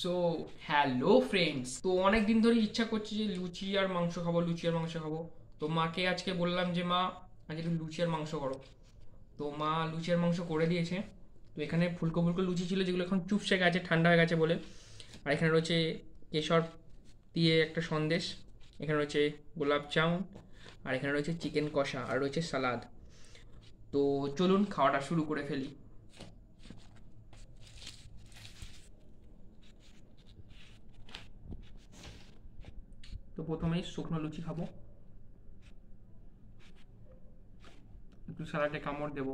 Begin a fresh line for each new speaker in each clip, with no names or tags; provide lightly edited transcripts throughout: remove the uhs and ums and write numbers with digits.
So hello friends, তো অনেক দিন ধরে ইচ্ছা করছে যে লুচি আর মাংস খাবো, লুচি আর মাংস খাবো। তো মাকে আজকে বললাম যে মা, আজ একটু লুচি আর মাংস করো। তো মা লুচি আর মাংস করে দিয়েছে। তো এখানে ফুলকো ফুলকো লুচি ছিল, যেগুলো এখন চুপসে গেছে, ঠান্ডা হয়ে গেছে বলে। আর এখানে রয়েছে কেশর দিয়ে একটা সন্দেশ, এখানে রয়েছে গোলাপ জামুন, আর এখানে রয়েছে চিকেন কষা, আর রয়েছে সালাদ। তো চলুন খাওয়াটা শুরু করে ফেলি। তো প্রথমেই শুকনো লুচি খাবো, একটু স্যালাডে কামড় দেবো।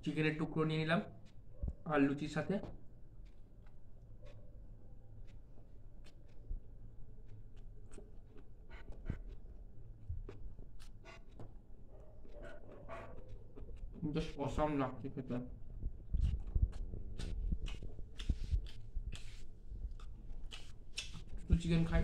চিকেনের টুকরো নিয়ে নিলাম আর লুচির সাথে। জাস্ট অসাম লাগছে খেতে। একটু চিকেন খাই।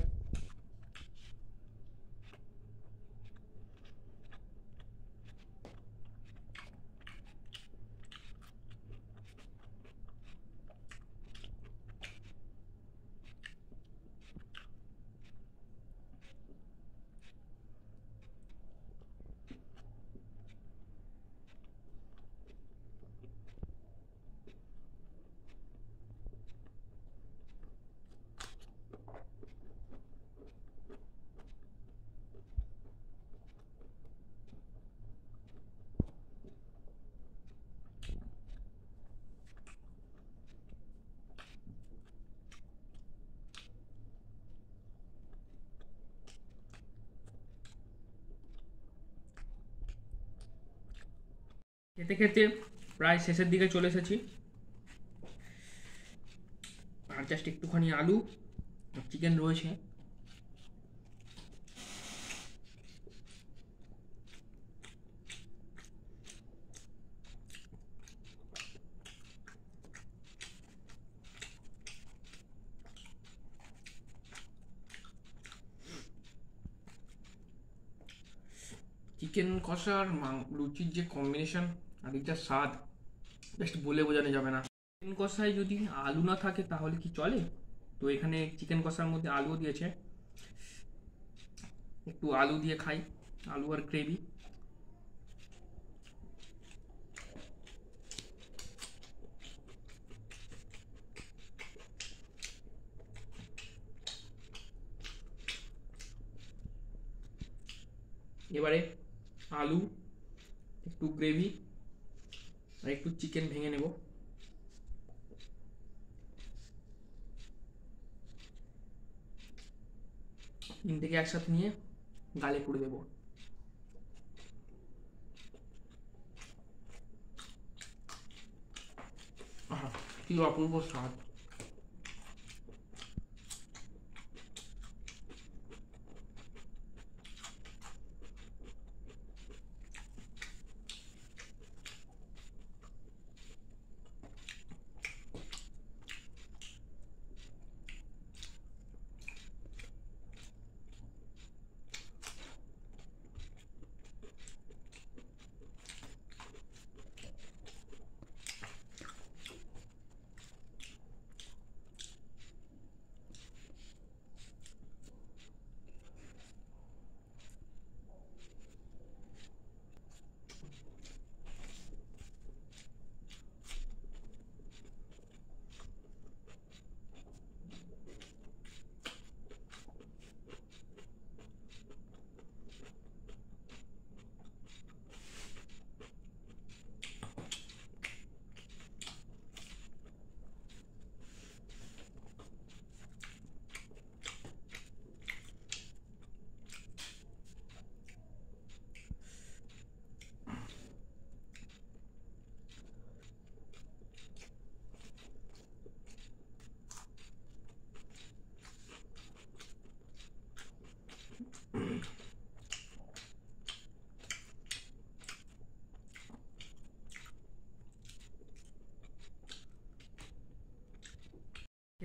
খেতে খেতে প্রায় শেষের দিকে চলে এসেছি। আর জাস্ট একটুখানি আলু আর চিকেন রয়েছে। চিকেন কষা আর লুচির যে কম্বিনেশন আর এটা স্বাদ, জাস্ট বলে বোঝানো যাবে না। চিকেন কষায় যদি আলু না থাকে তাহলে কি চলে? তো এখানে চিকেন কষার মধ্যে আলুও দিয়েছে, একটু আলু দিয়ে খাই, আলু আর গ্রেভি। এবারে আলু, একটু গ্রেভি আর একটু চিকেন ভেঙে নেব। তিনটেকে একসাথে নিয়ে গালে পুড়ে দেবো। আহা, কি অপূর্ব স্বাদ।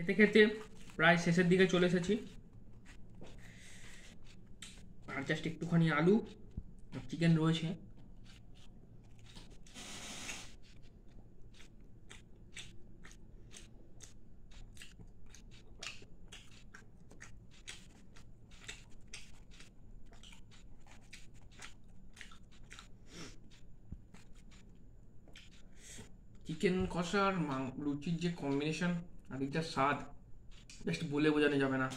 খেতে খেতে প্রায় শেষের দিকে চলে এসেছি। আর জাস্ট একটুখানি আলু আর চিকেন রয়েছে। চিকেন কষা আর লুচির যে কম্বিনেশন আর এটা স্বাদ জাস্ট বলে বোঝানো যাবে না।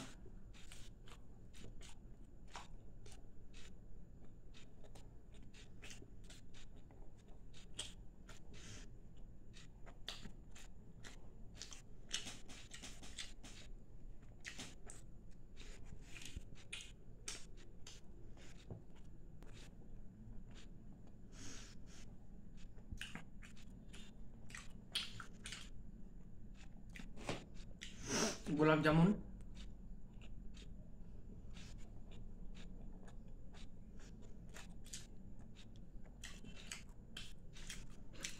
গোলাপ জামুন,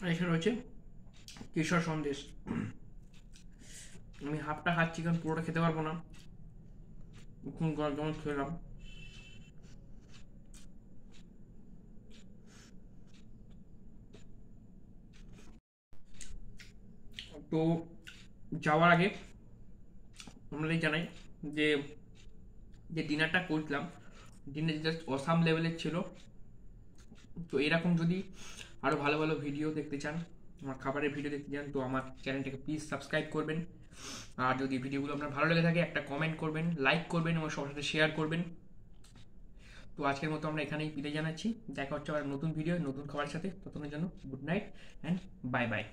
আর এখানে রয়েছে কেশর সন্দেশ। আমি হাফটা খাচ্ছি কারণ পুরোটা খেতে পারবো না। এখন গোলাপ জামুন খেলাম। তো যাওয়ার আগে আমাদের জানাই যে যে ডিনারটা করলাম, ডিনার জাস্ট অসাম লেভেলের ছিল। তো এরকম যদি আরও ভালো ভালো ভিডিও দেখতে চান, আমার খাবারের ভিডিও দেখতে চান, তো আমার চ্যানেলটাকে প্লিজ সাবস্ক্রাইব করবেন। আর যদি ভিডিওগুলো আপনার ভালো লেগে থাকে একটা কমেন্ট করবেন, লাইক করবেন এবং সবার সাথে শেয়ার করবেন। তো আজকের মতো আমরা এখানেই বিদায় জানাচ্ছি। দেখা হচ্ছে আবার নতুন ভিডিও নতুন খাবারের সাথে। ততক্ষণের জন্য good night and bye bye.